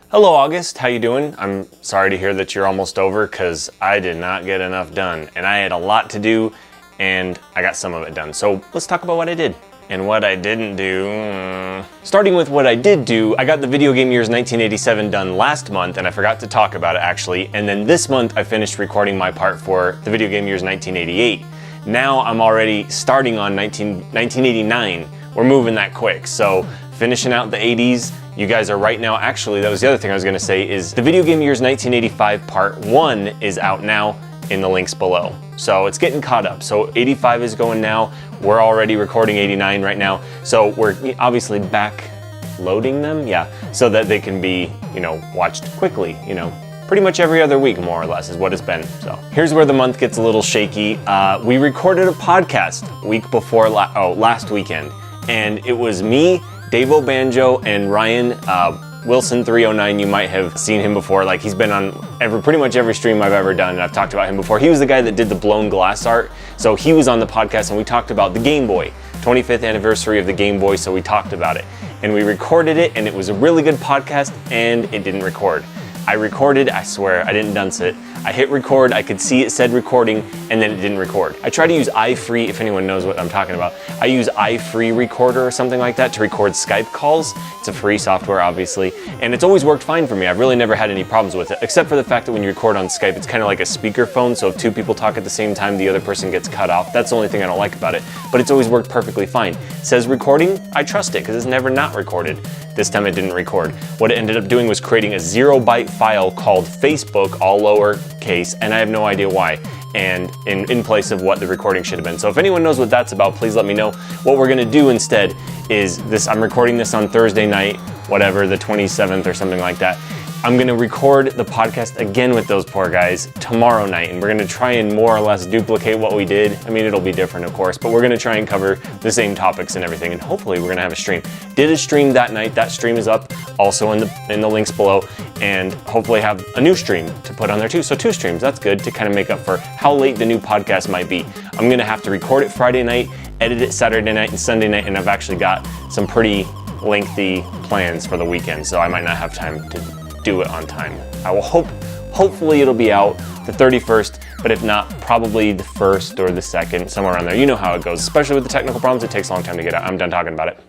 Hello August, how you doing? I'm sorry to hear that you're almost over because I did not get enough done and I had a lot to do and I got some of it done. So let's talk about what I did and what I didn't do. Starting with what I did do, I got the Video Game Years 1987 done last month and I forgot to talk about it actually. And then this month I finished recording my part for the Video Game Years 1988. Now I'm already starting on 1989. We're moving that quick. So finishing out the 80s. You guys are right now, actually, that was the other thing I was gonna say, is the Video Game Years 1985 Part 1 is out now in the links below. So it's getting caught up. So 85 is going now. We're already recording 89 right now. So we're obviously back loading them, yeah, so that they can be, watched quickly, pretty much every other week, more or less, is what it's been. So here's where the month gets a little shaky. We recorded a podcast week before, last weekend, and it was me, Davo Banjo, and Ryan Wilson 309. You might have seen him before. Like, he's been on pretty much every stream I've ever done, and I've talked about him before. He was the guy that did the blown glass art. So he was on the podcast and we talked about the Game Boy, 25th anniversary of the Game Boy, so we talked about it. And we recorded it, and it was a really good podcast, and it didn't record. I recorded, I swear, I didn't dunce it. I hit record, I could see it said recording, and then it didn't record. I tried to use iFree, if anyone knows what I'm talking about. I use iFree Recorder or something like that to record Skype calls. It's a free software, obviously, and it's always worked fine for me. I've really never had any problems with it, except for the fact that when you record on Skype, it's kind of like a speakerphone, so if two people talk at the same time, the other person gets cut off. That's the only thing I don't like about it, but it's always worked perfectly fine. It says recording, I trust it, because it's never not recorded. This time it didn't record. What it ended up doing was creating a 0-byte file called Facebook, all lowercase, and I have no idea why, and in place of what the recording should have been. So if anyone knows what that's about, please let me know. What we're gonna do instead is this, I'm recording this on Thursday night, whatever, the 27th or something like that. I'm gonna record the podcast again with those poor guys tomorrow night, and we're gonna try and more or less duplicate what we did. I mean, it'll be different, of course, but we're gonna try and cover the same topics and everything, and hopefully we're gonna have a stream. Did a stream that night. That stream is up also in the links below, and hopefully have a new stream to put on there too. So 2 streams, that's good to kind of make up for how late the new podcast might be. I'm gonna have to record it Friday night, edit it Saturday night and Sunday night, and I've actually got some pretty lengthy plans for the weekend, so I might not have time to do it on time. I will hopefully it'll be out the 31st, but if not, probably the 1st or the 2nd, somewhere around there. You know how it goes, especially with the technical problems, it takes a long time to get out. I'm done talking about it.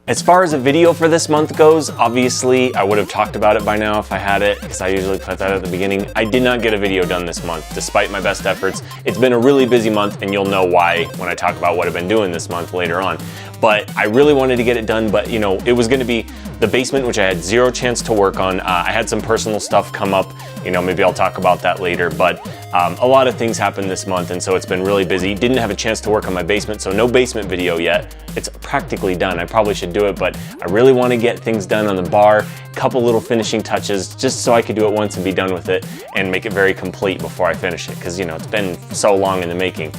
As far as a video for this month goes, obviously I would have talked about it by now if I had it, because I usually put that at the beginning. I did not get a video done this month, despite my best efforts. It's been a really busy month, and you'll know why when I talk about what I've been doing this month later on. But I really wanted to get it done, but it was gonna be the basement, which I had 0 chance to work on. I had some personal stuff come up, maybe I'll talk about that later, but a lot of things happened this month, and so it's been really busy. Didn't have a chance to work on my basement, so no basement video yet. It's practically done. I probably should do it, but I really want to get things done on the bar, a couple little finishing touches, just so I could do it once and be done with it and make it very complete before I finish it, because it's been so long in the making.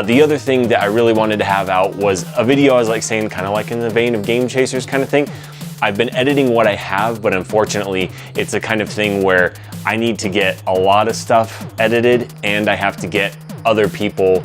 The other thing that I really wanted to have out was a video, I was like saying, kind of like in the vein of Game Chasers kind of thing. I've been editing what I have, but unfortunately, it's a kind of thing where I need to get a lot of stuff edited, and I have to get other people,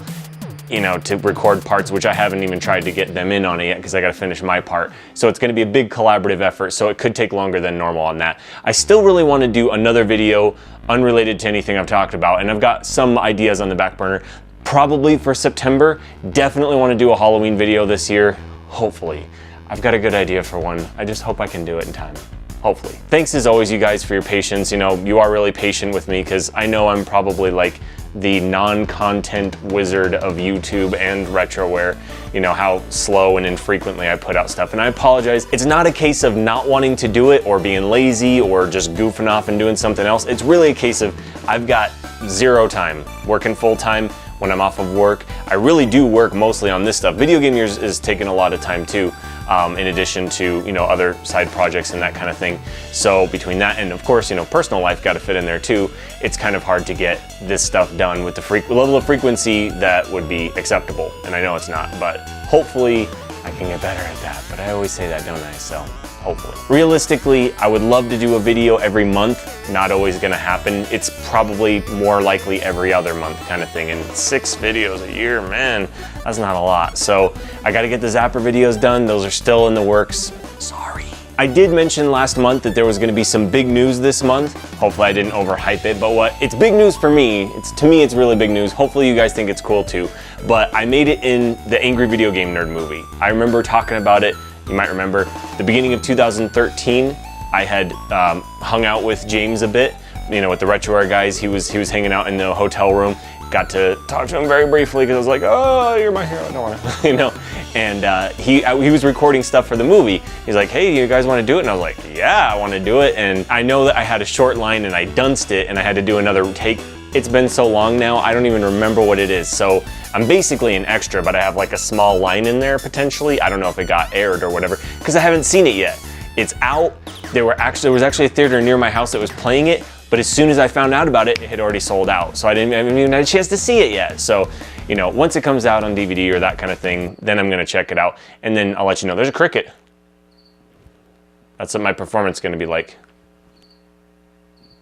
to record parts, which I haven't even tried to get them in on it yet, because I got to finish my part. So it's going to be a big collaborative effort, so it could take longer than normal on that. I still really want to do another video unrelated to anything I've talked about, and I've got some ideas on the back burner. Probably for September. Definitely want to do a Halloween video this year, hopefully. I've got a good idea for one. I just hope I can do it in time. Hopefully. Thanks as always, you guys, for your patience. You are really patient with me, because I know I'm probably like the non-content wizard of YouTube and retroware. How slow and infrequently I put out stuff, and I apologize. It's not a case of not wanting to do it or being lazy or just goofing off and doing something else. It's really a case of I've got 0 time, working full time when I'm off of work. I really do work mostly on this stuff. Video Game Years is taking a lot of time too, in addition to other side projects and that kind of thing. So between that and, of course, personal life got to fit in there too. It's kind of hard to get this stuff done with the level of frequency that would be acceptable, and I know it's not, but hopefully I can get better at that. But I always say that, don't I? So hopefully. Realistically, I would love to do a video every month. Not always gonna happen. It's probably more likely every other month kind of thing, and 6 videos a year, man, that's not a lot. So I gotta get the Zapper videos done. Those are still in the works. Sorry. I did mention last month that there was going to be some big news this month. Hopefully I didn't overhype it, but it's big news for me. To me, it's really big news. Hopefully you guys think it's cool too. But I made it in the Angry Video Game Nerd movie. I remember talking about it. You might remember the beginning of 2013. I had hung out with James a bit, you know, with the RetroWare guys. He was hanging out in the hotel room. Got to talk to him very briefly because I was like, oh, you're my hero, I don't want to, you know. And he was recording stuff for the movie. He's like, hey, do you guys want to do it? And I was like, yeah, I want to do it. And I know that I had a short line and I dunced it and I had to do another take. It's been so long now, I don't even remember what it is. So I'm basically an extra, but I have like a small line in there potentially. I don't know if it got aired or whatever because I haven't seen it yet. It's out. There was actually a theater near my house that was playing it. But as soon as I found out about it, it had already sold out. So I haven't even had a chance to see it yet. So, you know, once it comes out on DVD or that kind of thing, then I'm gonna check it out. And then I'll let you know. There's a cricket. That's what my performance is gonna be like.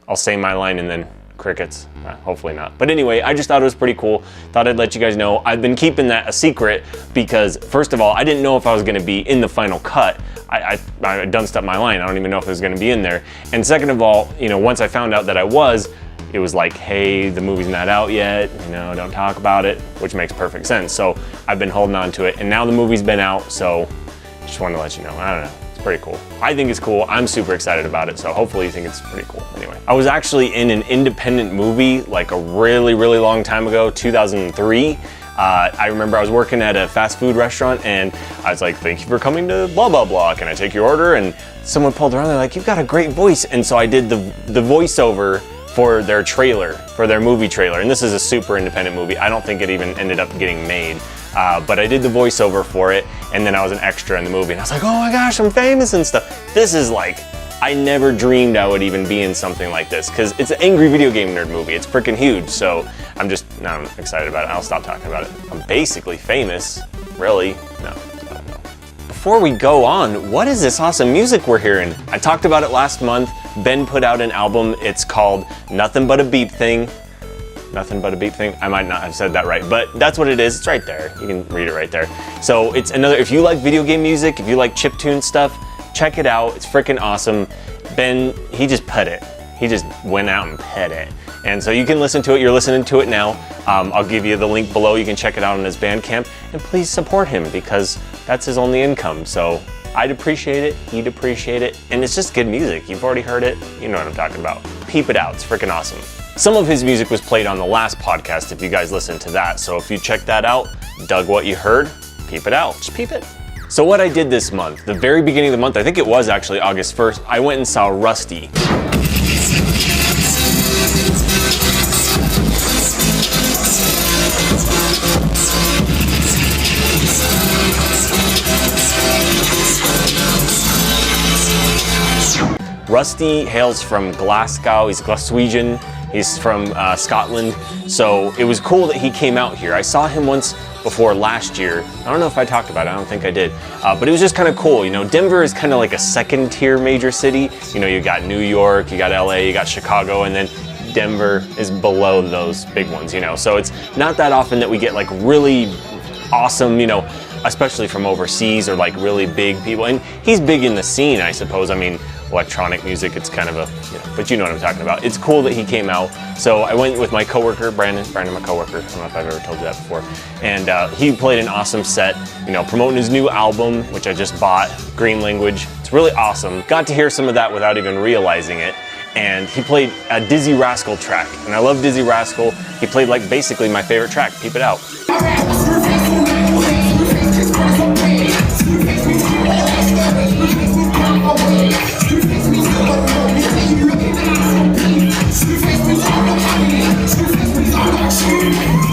I'll say my line and then crickets. Hopefully not. But anyway, I just thought it was pretty cool. Thought I'd let you guys know. I've been keeping that a secret because first of all, I didn't know if I was gonna be in the final cut. I dunced up my line. I don't even know if it was gonna be in there. And second of all, you know, once I found out that I was, it was like, hey, the movie's not out yet, you know, don't talk about it, which makes perfect sense. So I've been holding on to it and now the movie's been out, so just wanted to let you know. I don't know, it's pretty cool. I think it's cool, I'm super excited about it, so hopefully you think it's pretty cool. Anyway, I was actually in an independent movie like a really, really long time ago, 2003. I remember I was working at a fast food restaurant and I was like, thank you for coming to blah, blah, blah. Can I take your order? And someone pulled around, they're like, you've got a great voice. And so I did the voiceover for their trailer, for their movie trailer. And this is a super independent movie. I don't think it even ended up getting made. But I did the voiceover for it and then I was an extra in the movie. And I was like, oh my gosh, I'm famous and stuff. This is like, I never dreamed I would even be in something like this because it's an Angry Video Game Nerd movie. It's freaking huge. So I'm excited about it. I'll stop talking about it. I'm basically famous. Really? No. Before we go on, what is this awesome music we're hearing? I talked about it last month. Ben put out an album. It's called Nothing But a Beep Thing. Nothing But a Beep Thing. I might not have said that right, but that's what it is. It's right there. You can read it right there. So it's another, if you like video game music, if you like chiptune stuff, check it out. It's freaking awesome. Ben, he just put it. He just went out and pet it. And so you can listen to it. You're listening to it now. I'll give you the link below. You can check it out on his Bandcamp. And please support him because that's his only income. So I'd appreciate it. He'd appreciate it. And it's just good music. You've already heard it. You know what I'm talking about. Peep it out. It's freaking awesome. Some of his music was played on the last podcast if you guys listened to that. So if you check that out, dug what you heard, peep it out. Just peep it. So what I did this month, the very beginning of the month, I think it was actually August 1st, I went and saw Rustie. Rustie hails from Glasgow, he's Glaswegian, he's from Scotland, so it was cool that he came out here. I saw him once before last year. I don't know if I talked about it, I don't think I did, but it was just kind of cool. You know, Denver is kind of like a second tier major city. You know, you got New York, you got LA, you got Chicago, and then Denver is below those big ones, you know. So it's not that often that we get like really awesome, you know, especially from overseas or like really big people. And he's big in the scene, I suppose. I mean, electronic music, it's kind of a, you know, but you know what I'm talking about. It's cool that he came out. So I went with my coworker, Brandon, my coworker. I don't know if I've ever told you that before. And he played an awesome set, you know, promoting his new album, which I just bought, Green Language. It's really awesome. Got to hear some of that without even realizing it. And he played a Dizzy Rascal track. And I love Dizzy Rascal. He played like basically my favorite track, Peep It Out.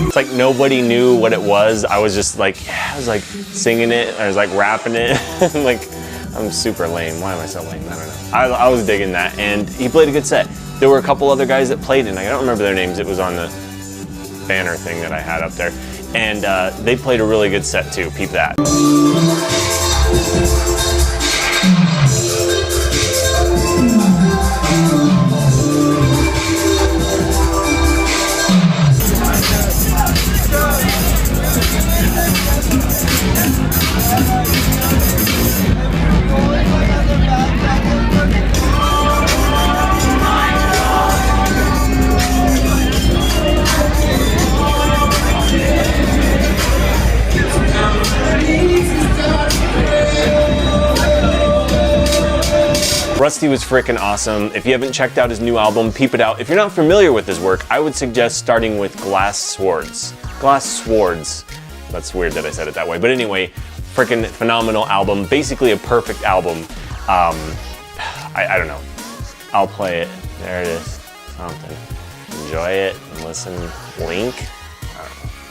It's like nobody knew what it was. I was just like, yeah, I was like singing it, I was like rapping it. Like, I'm super lame. Why am I so lame? I don't know. I was digging that, and he played a good set. There were a couple other guys that played, and I don't remember their names. It was on the banner thing that I had up there. And they played a really good set too. Peep that. Rustie was freaking awesome. If you haven't checked out his new album, peep it out. If you're not familiar with his work, I would suggest starting with Glass Swords. That's weird that I said it that way. But anyway, freaking phenomenal album. Basically a perfect album. I don't know. I'll play it. There it is. Something. Enjoy it and listen. Link.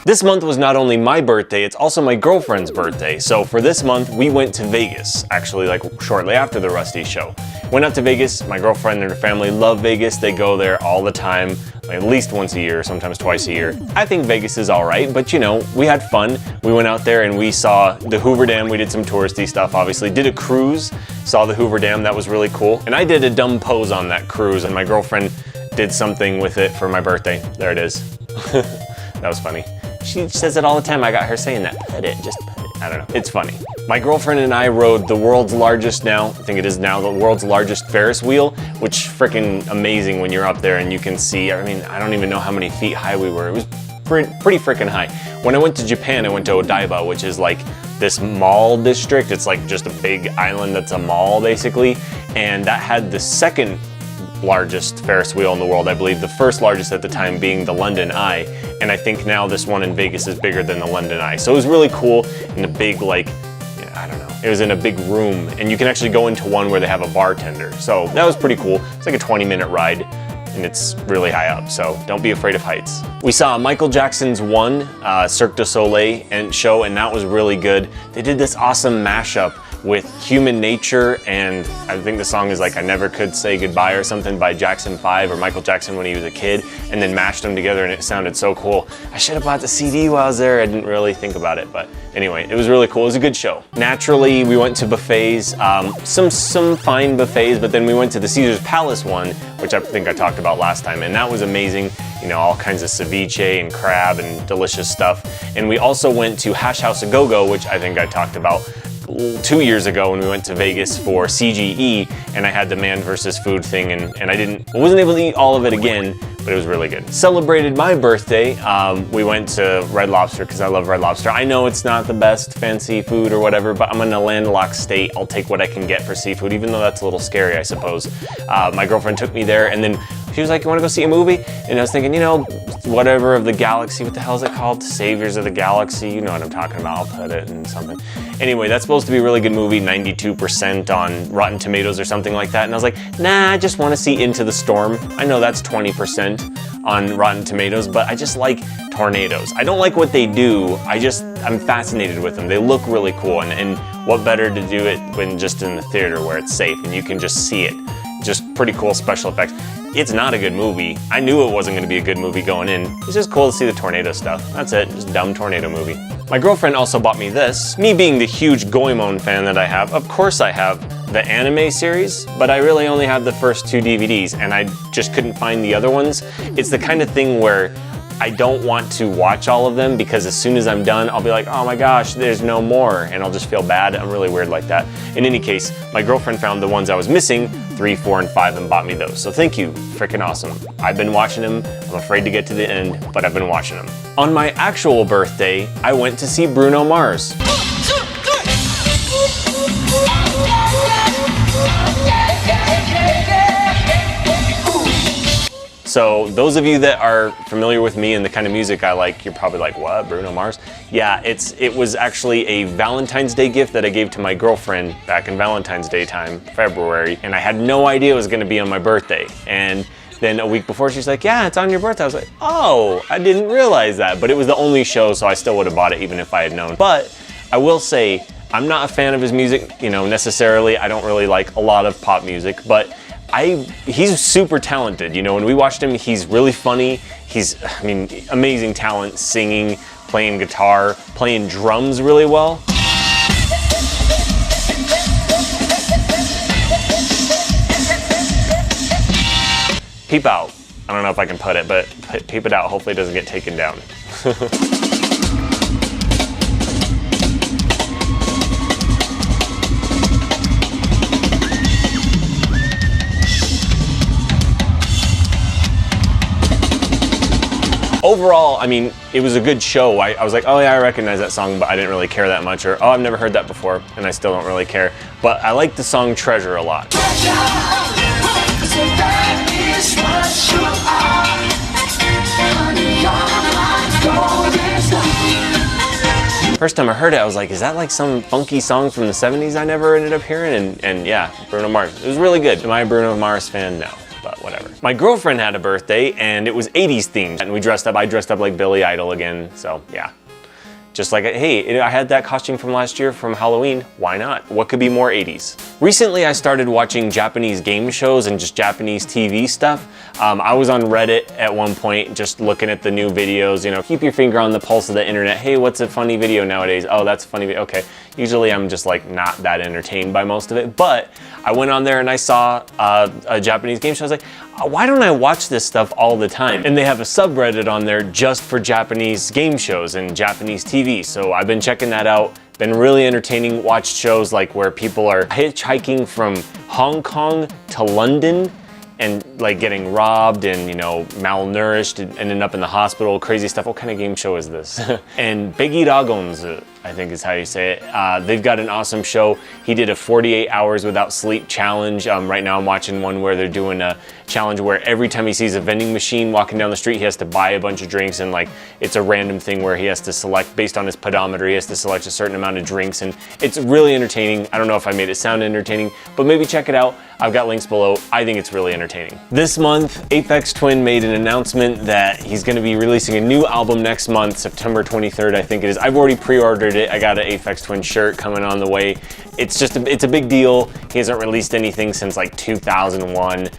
This month was not only my birthday, it's also my girlfriend's birthday. So for this month, we went to Vegas, actually like shortly after the Rustie show. Went out to Vegas, my girlfriend and her family love Vegas. They go there all the time, like at least once a year, sometimes twice a year. I think Vegas is all right, but you know, we had fun. We went out there and we saw the Hoover Dam. We did some touristy stuff, obviously. Did a cruise, saw the Hoover Dam, that was really cool. And I did a dumb pose on that cruise and my girlfriend did something with it for my birthday. There it is. That was funny. She says it all the time. I got her saying that. Pet it, just pet it. I don't know. It's funny. My girlfriend and I rode the world's largest now, I think it is now, the world's largest Ferris wheel, which freaking amazing when you're up there and you can see, I mean, I don't even know how many feet high we were. It was pretty freaking high. When I went to Japan, I went to Odaiba, which is like this mall district. It's like just a big island that's a mall basically. And that had the second largest Ferris wheel in the world, I believe. The first largest at the time being the London Eye, and I think now this one in Vegas is bigger than the London Eye. So it was really cool in a big, like, I don't know, it was in a big room, and you can actually go into one where they have a bartender. So that was pretty cool. It's like a 20-minute ride, and it's really high up, so don't be afraid of heights. We saw Michael Jackson's One, Cirque du Soleil show, and that was really good. They did this awesome mashup with Human Nature, and I think the song is like I Never Could Say Goodbye or something by Jackson 5 or Michael Jackson when he was a kid, and then mashed them together and it sounded so cool. I should have bought the CD while I was there. I didn't really think about it, but anyway, it was really cool. It was a good show. Naturally, we went to buffets, some fine buffets, but then we went to the Caesar's Palace one, which I think I talked about last time, and that was amazing. You know, all kinds of ceviche and crab and delicious stuff. And we also went to Hash House A Go-Go, which I think I talked about 2 years ago when we went to Vegas for CGE, and I had the man versus food thing, and I wasn't able to eat all of it again, but it was really good. Celebrated my birthday. We went to Red Lobster because I love Red Lobster. I know it's not the best fancy food or whatever, but I'm in a landlocked state. I'll take what I can get for seafood, even though that's a little scary, I suppose. My girlfriend took me there, and then she was like, "You want to go see a movie?" And I was thinking, you know, whatever of the galaxy, what the hell is it called? Saviors of the Galaxy, you know what I'm talking about, I'll put it in something. Anyway, that's supposed to be a really good movie, 92% on Rotten Tomatoes or something like that. And I was like, nah, I just want to see Into the Storm. I know that's 20% on Rotten Tomatoes, but I just like tornadoes. I don't like what they do, I'm fascinated with them. They look really cool, and what better to do it when just in the theater where it's safe and you can just see it. Just pretty cool special effects. It's not a good movie. I knew it wasn't going to be a good movie going in. It's just cool to see the tornado stuff. That's it, just dumb tornado movie. My girlfriend also bought me this. Me being the huge Goemon fan that I have, of course I have the anime series, but I really only have the first 2 DVDs and I just couldn't find the other ones. It's the kind of thing where I don't want to watch all of them because as soon as I'm done, I'll be like, oh my gosh, there's no more, and I'll just feel bad. I'm really weird like that. In any case, my girlfriend found the ones I was missing, 3, 4, and 5, and bought me those. So thank you, freaking awesome. I've been watching them. I'm afraid to get to the end, but I've been watching them. On my actual birthday, I went to see Bruno Mars. So those of you that are familiar with me and the kind of music I like, you're probably like, what, Bruno Mars? Yeah, it was actually a Valentine's Day gift that I gave to my girlfriend back in Valentine's Day time, February, and I had no idea it was gonna be on my birthday. And then a week before, she's like, yeah, it's on your birthday. I was like, oh, I didn't realize that. But it was the only show, so I still would have bought it even if I had known. But I will say, I'm not a fan of his music, you know, necessarily. I don't really like a lot of pop music, but he's super talented. You know, when we watched him, he's really funny. Amazing talent, singing, playing guitar, playing drums really well. Peep out. I don't know if I can put it, but peep it out. Hopefully it doesn't get taken down. overall, I mean, it was a good show. I was like, oh yeah, I recognize that song, but I didn't really care that much, or oh, I've never heard that before, and I still don't really care. But I like the song Treasure a lot. First time I heard it, I was like, is that like some funky song from the 70s I never ended up hearing? And yeah, Bruno Mars. It was really good. Am I a Bruno Mars fan? No, but whatever. My girlfriend had a birthday and it was 80s themed. And we dressed up, I dressed up like Billy Idol again, so yeah. Just like, hey, I had that costume from last year from Halloween, why not? What could be more 80s? Recently, I started watching Japanese game shows and just Japanese TV stuff. I was on Reddit at one point, just looking at the new videos, you know, keep your finger on the pulse of the internet. Hey, what's a funny video nowadays? Oh, that's a funny video, okay. Usually I'm just like not that entertained by most of it, but I went on there and I saw a Japanese game show. I was like, why don't I watch this stuff all the time? And they have a subreddit on there just for Japanese game shows and Japanese TV. So I've been checking that out. Been really entertaining. Watched shows like where people are hitchhiking from Hong Kong to London and like getting robbed and, you know, malnourished and ending up in the hospital, crazy stuff. What kind of game show is this? And Begiragons, I think is how you say it. They've got an awesome show. He did a 48 hours without sleep challenge. Right now I'm watching one where they're doing a challenge where every time he sees a vending machine walking down the street, he has to buy a bunch of drinks, and like it's a random thing where he has to select based on his pedometer, he has to select a certain amount of drinks, and it's really entertaining. I don't know if I made it sound entertaining, but maybe check it out. I've got links below. I think it's really entertaining. This month, Aphex Twin made an announcement that he's gonna be releasing a new album next month, September 23rd, I think it is. I've already pre-ordered it. I got an Aphex Twin shirt coming on the way. It's just, it's a big deal. He hasn't released anything since like 2001.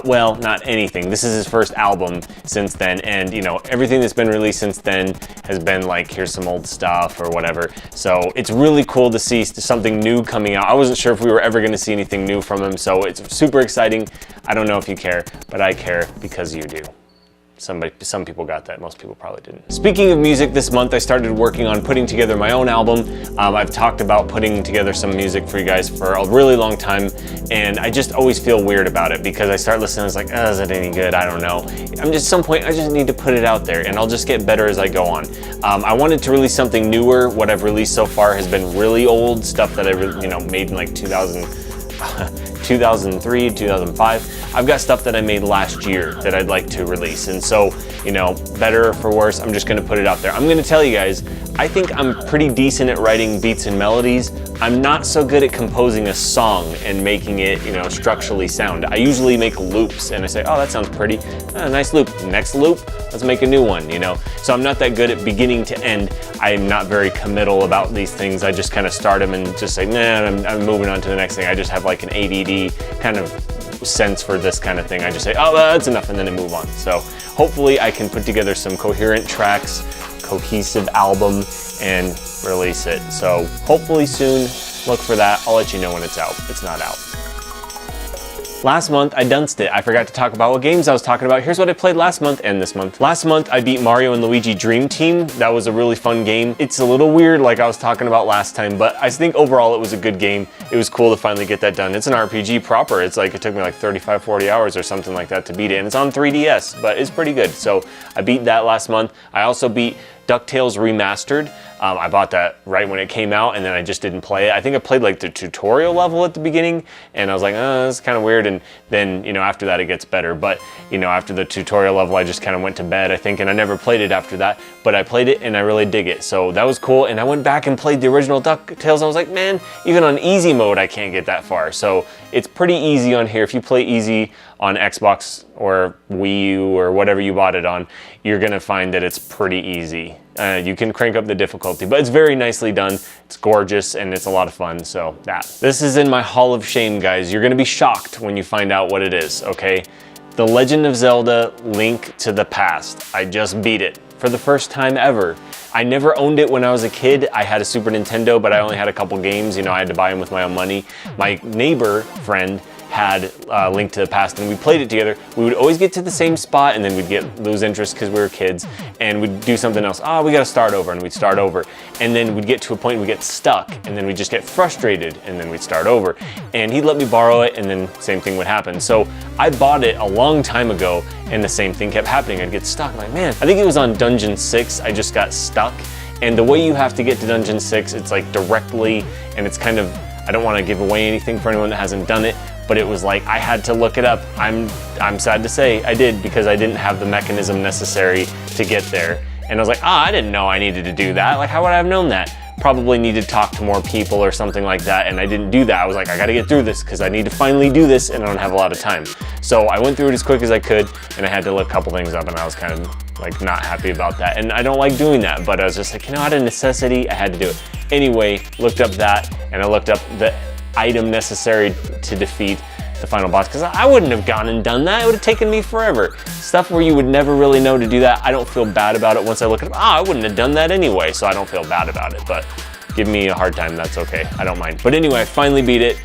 Well, not anything. This is his first album since then, and you know, everything that's been released since then has been like, here's some old stuff or whatever. So it's really cool to see something new coming out. I wasn't sure if we were ever gonna see anything new from him, so it's super exciting. I don't know if you care, but I care because you do. Some people got that, most people probably didn't. Speaking of music, this month I started working on putting together my own album. I've talked about putting together some music for you guys for a really long time, and I just always feel weird about it because I start listening, I was like, oh, is it any good? I don't know. I'm just, at some point, I just need to put it out there, and I'll just get better as I go on. I wanted to release something newer. What I've released so far has been really old stuff that I made in like 2003, 2005. I've got stuff that I made last year that I'd like to release. And so, you know, better or for worse, I'm just gonna put it out there. I'm gonna tell you guys, I think I'm pretty decent at writing beats and melodies. I'm not so good at composing a song and making it, you know, structurally sound. I usually make loops and I say, oh, that sounds pretty. Oh, nice loop. Next loop, let's make a new one, you know? So I'm not that good at beginning to end. I'm not very committal about these things. I just kind of start them and just say, nah, I'm moving on to the next thing. I just have like an ADD kind of sense for this kind of thing. I just say, oh, that's enough, and then I move on. So hopefully I can put together some coherent tracks, cohesive album, and release it. So hopefully soon, look for that. I'll let you know when it's out. It's not out. Last month, I dunced it. I forgot to talk about what games I was talking about. Here's what I played last month and this month. Last month, I beat Mario and Luigi Dream Team. That was a really fun game. It's a little weird like I was talking about last time, but I think overall it was a good game. It was cool to finally get that done. It's an RPG proper. It's like, it took me like 35, 40 hours or something like that to beat it, and it's on 3DS, but it's pretty good. So I beat that last month. I also beat DuckTales Remastered. I bought that right when it came out, and then I just didn't play it. I think I played like the tutorial level at the beginning, and I was like, oh, this is kind of weird, and then, you know, after that it gets better. But, you know, after the tutorial level, I just kind of went to bed, I think, and I never played it after that, but I played it and I really dig it. So that was cool, and I went back and played the original DuckTales. I was like, man, even on easy mode, I can't get that far. So it's pretty easy on here. If you play easy on Xbox or Wii U or whatever you bought it on, you're gonna find that it's pretty easy. You can crank up the difficulty, but it's very nicely done. It's gorgeous and it's a lot of fun, so that. This is in my Hall of Shame, guys. You're gonna be shocked when you find out what it is, okay? The Legend of Zelda: Link to the Past. I just beat it for the first time ever. I never owned it when I was a kid. I had a Super Nintendo, but I only had a couple games. You know, I had to buy them with my own money. My neighbor friend had Link to the Past, and we played it together. We would always get to the same spot, and then we'd lose interest because we were kids, and we'd do something else. Oh, we gotta start over, and we'd start over. And then we'd get to a point we get stuck, and then we'd just get frustrated, and then we'd start over. And he'd let me borrow it, and then same thing would happen. So I bought it a long time ago, and the same thing kept happening. I'd get stuck. I'm like, man, I think it was on Dungeon 6, I just got stuck. And the way you have to get to Dungeon 6, it's like directly, and it's kind of, I don't want to give away anything for anyone that hasn't done it, but it was like I had to look it up. I'm sad to say I did, because I didn't have the mechanism necessary to get there. And I was like, I didn't know I needed to do that. Like, how would I have known that? Probably needed to talk to more people or something like that, and I didn't do that. I was like, I gotta get through this because I need to finally do this, and I don't have a lot of time. So I went through it as quick as I could, and I had to look a couple things up, and I was kind of like not happy about that. And I don't like doing that, but I was just like, out of necessity, I had to do it. Anyway, looked up that, and I looked up the item necessary to defeat the final boss, because I wouldn't have gone and done that. It would have taken me forever. Stuff where you would never really know to do that, I don't feel bad about it once I look at it. I wouldn't have done that anyway, so I don't feel bad about it, but give me a hard time, that's okay. I don't mind. But anyway, I finally beat it.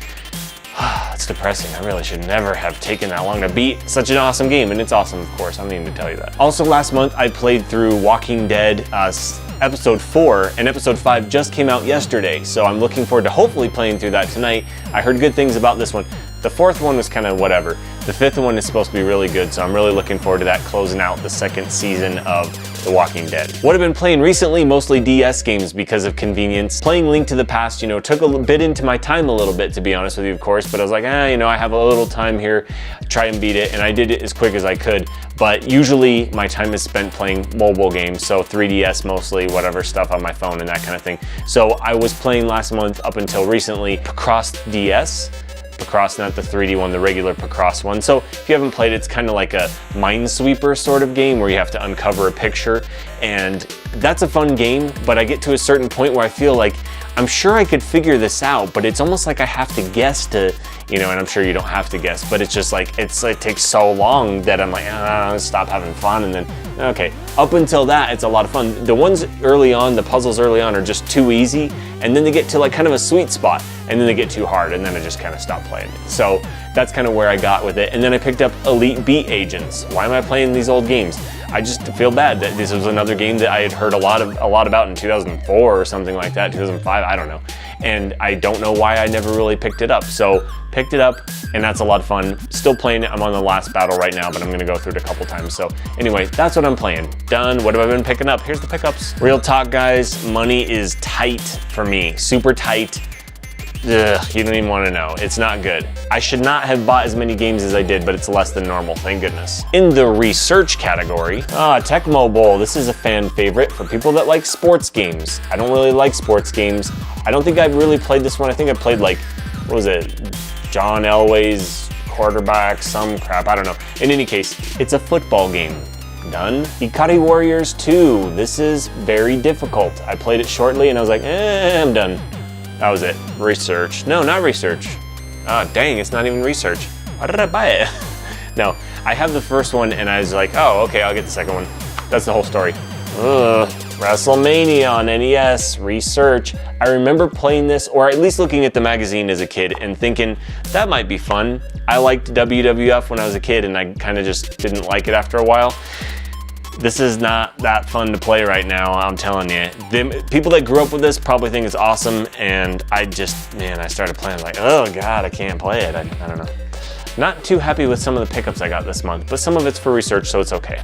It's depressing. I really should never have taken that long to beat such an awesome game, and it's awesome, of course. I don't need to tell you that. Also, last month I played through Walking Dead episode 4, and episode 5 just came out yesterday, so I'm looking forward to hopefully playing through that tonight. I heard good things about this one. The 4th one was kind of whatever. The 5th one is supposed to be really good, so I'm really looking forward to that, closing out the 2nd season of The Walking Dead. What I've been playing recently, mostly DS games because of convenience. Playing Link to the Past, took a bit into my time a little bit, to be honest with you, of course, but I was like, I have a little time here, try and beat it, and I did it as quick as I could. But usually my time is spent playing mobile games, so 3DS mostly, whatever stuff on my phone and that kind of thing. So I was playing last month up until recently Picross DS. Picross, not the 3D one, the regular Picross one. So if you haven't played it, it's kind of like a Minesweeper sort of game where you have to uncover a picture, and that's a fun game, but I get to a certain point where I feel like I'm sure I could figure this out, but it's almost like I have to guess to, and I'm sure you don't have to guess, but it's just like, it takes so long that I'm like, stop having fun, and then, okay. Up until that, it's a lot of fun. The ones early on, the puzzles early on are just too easy, and then they get to like kind of a sweet spot, and then they get too hard, and then I just kind of stop playing it. So that's kind of where I got with it. And then I picked up Elite Beat Agents. Why am I playing these old games? I just feel bad that this was another game that I had heard a lot about in 2004 or something like that, 2005, I don't know. And I don't know why I never really picked it up. So picked it up, and that's a lot of fun. Still playing it. I'm on the last battle right now, but I'm gonna go through it a couple times. So anyway, that's what I'm playing. Done. What have I been picking up? Here's the pickups. Real talk, guys, money is tight for me. Super tight. Ugh, you don't even want to know. It's not good. I should not have bought as many games as I did, but it's less than normal, thank goodness. In the research category, Tecmo Bowl. This is a fan favorite for people that like sports games. I don't really like sports games. I don't think I've really played this one. I think I played like, what was it? John Elway's quarterback, some crap, I don't know. In any case, it's a football game. Done. Ikari Warriors 2. This is very difficult. I played it shortly and I was like, I'm done. That was it. Research. No, not research. Dang, it's not even research. Why did I buy it? No, I have the first one and I was like, okay, I'll get the second one. That's the whole story. WrestleMania on NES, research. I remember playing this, or at least looking at the magazine as a kid and thinking, that might be fun. I liked WWF when I was a kid and I kind of just didn't like it after a while. This is not that fun to play right now, I'm telling you. The people that grew up with this probably think it's awesome, and I started playing like, oh God, I can't play it. I don't know. Not too happy with some of the pickups I got this month, but some of it's for research, so it's okay.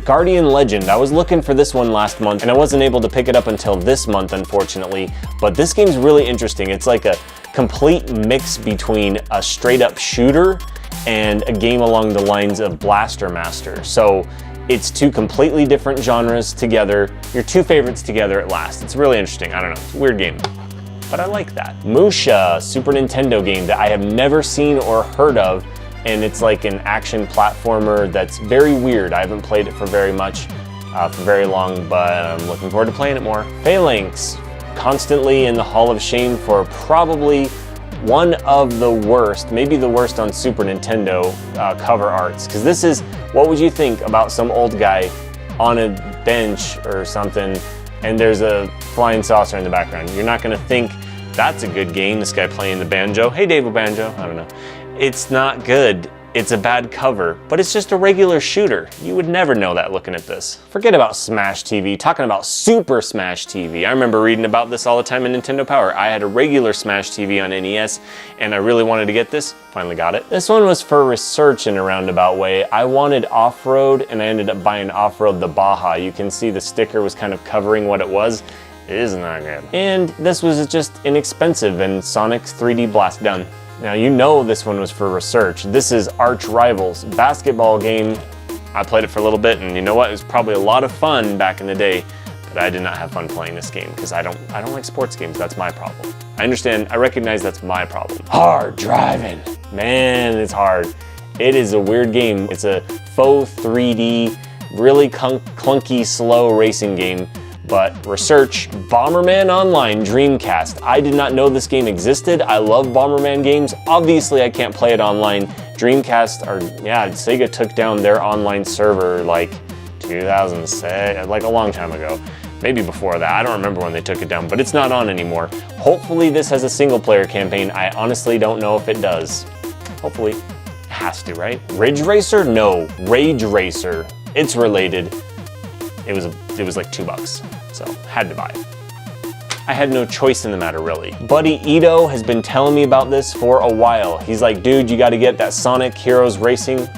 Guardian Legend. I was looking for this one last month, and I wasn't able to pick it up until this month, unfortunately, but this game's really interesting. It's like a complete mix between a straight-up shooter and a game along the lines of Blaster Master. So it's two completely different genres together, your two favorites together at last. It's really interesting. I don't know, it's a weird game, but I like that. Musha, Super Nintendo game that I have never seen or heard of, and it's like an action platformer that's very weird. I haven't played it for very long, but I'm looking forward to playing it more. Phalanx, constantly in the Hall of Shame for probably one of the worst, maybe the worst on Super Nintendo cover arts. Because this is, what would you think about some old guy on a bench or something and there's a flying saucer in the background? You're not gonna think that's a good game. This guy playing the banjo. Hey, Dave Banjo. I don't know. It's not good. It's a bad cover, but it's just a regular shooter. You would never know that looking at this. Forget about Smash TV, talking about Super Smash TV. I remember reading about this all the time in Nintendo Power. I had a regular Smash TV on NES, and I really wanted to get this. Finally got it. This one was for research in a roundabout way. I wanted off-road, and I ended up buying off-road the Baja. You can see the sticker was kind of covering what it was. It is not good. And this was just inexpensive, and Sonic's 3D Blast done. Now you know this one was for research. This is Arch Rivals, basketball game. I played it for a little bit, and you know what? It was probably a lot of fun back in the day, but I did not have fun playing this game because I don't like sports games. That's my problem. I understand, I recognize that's my problem. Hard driving. Man, it's hard. It is a weird game. It's a faux 3D, really clunky, slow racing game. But research, Bomberman Online Dreamcast. I did not know this game existed. I love Bomberman games. Obviously, I can't play it online. Dreamcast, Sega took down their online server like 2006, like a long time ago. Maybe before that, I don't remember when they took it down, but it's not on anymore. Hopefully this has a single player campaign. I honestly don't know if it does. Hopefully, it has to, right? Ridge Racer? No, Rage Racer. It's related. It was like $2, so had to buy it. I had no choice in the matter, really. Buddy Ito has been telling me about this for a while. He's like, dude, you gotta get that Sonic Heroes Racing,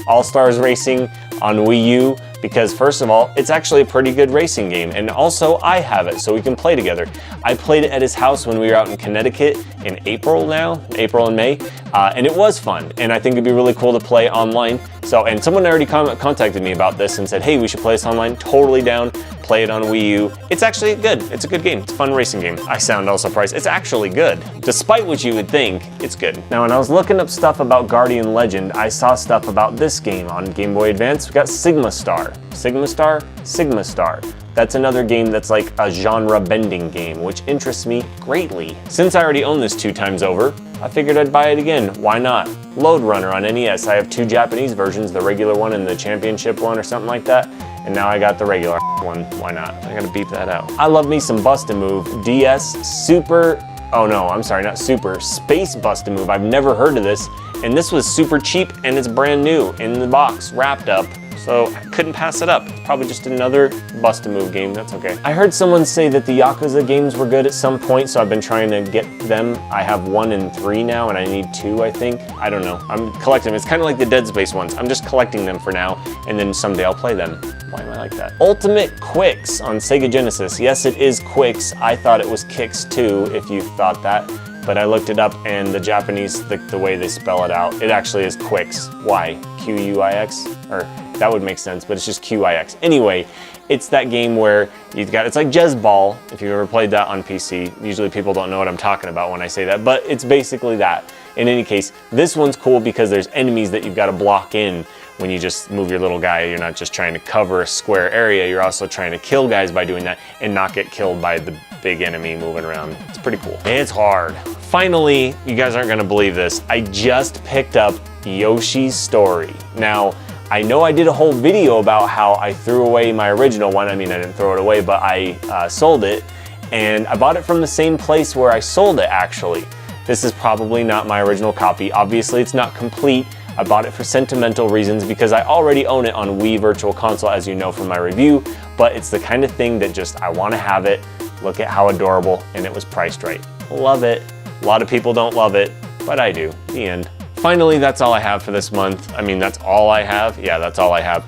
All-Stars Racing on Wii U, because first of all, it's actually a pretty good racing game, and also I have it, so we can play together. I played it at his house when we were out in Connecticut in April and May, and it was fun, and I think it'd be really cool to play online. So, and someone already contacted me about this and said, hey, we should play this online. Totally down, play it on Wii U. It's actually good. It's a good game. It's a fun racing game. I sound all surprised. It's actually good. Despite what you would think, it's good. Now, when I was looking up stuff about Guardian Legend, I saw stuff about this game on Game Boy Advance. We got Sigma Star. Sigma Star? Sigma Star. That's another game that's like a genre-bending game, which interests me greatly. Since I already own this 2 times over, I figured I'd buy it again. Why not? Load Runner on NES. I have 2 Japanese versions, the regular one and the championship one or something like that. And now I got the regular one. Why not? I gotta beep that out. I love me some Bust-A-Move. DS Super, oh no, I'm sorry, not Super, Space Bust-A-Move. I've never heard of this. And this was super cheap and it's brand new in the box, wrapped up. So I couldn't pass it up. It's probably just another Bust-A-Move game, that's okay. I heard someone say that the Yakuza games were good at some point, so I've been trying to get them. I have 1 and 3 now, and I need 2, I think. I don't know, I'm collecting them. It's kind of like the Dead Space ones. I'm just collecting them for now, and then someday I'll play them. Why am I like that? Ultimate Quicks on Sega Genesis. Yes, it is Quicks. I thought it was Kicks too, if you thought that. But I looked it up, and the Japanese, the way they spell it out, it actually is Quicks. Why? Q-U-I-X? Or that would make sense, but it's just Q-I-X. Anyway, it's that game where it's like Jez Ball, if you've ever played that on PC. Usually people don't know what I'm talking about when I say that, but it's basically that. In any case, this one's cool because there's enemies that you've got to block in when you just move your little guy. You're not just trying to cover a square area, you're also trying to kill guys by doing that and not get killed by the big enemy moving around. It's pretty cool. It's hard. Finally, you guys aren't gonna believe this, I just picked up Yoshi's Story. Now, I know I did a whole video about how I threw away my original one. I mean, I didn't throw it away, but I sold it, and I bought it from the same place where I sold it, actually. This is probably not my original copy. Obviously, it's not complete. I bought it for sentimental reasons because I already own it on Wii Virtual Console, as you know from my review, but it's the kind of thing that just, I want to have it. Look at how adorable, and it was priced right. Love it. A lot of people don't love it, but I do. The end. Finally, that's all I have for this month. I mean, that's all I have. Yeah, that's all I have.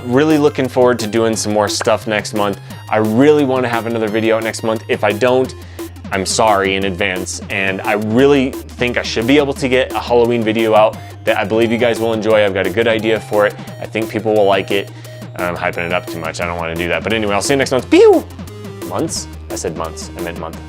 Really looking forward to doing some more stuff next month. I really want to have another video out next month. If I don't, I'm sorry in advance. And I really think I should be able to get a Halloween video out that I believe you guys will enjoy. I've got a good idea for it. I think people will like it. I'm hyping it up too much. I don't want to do that. But anyway, I'll see you next month. Pew! Months? I said months. I meant month.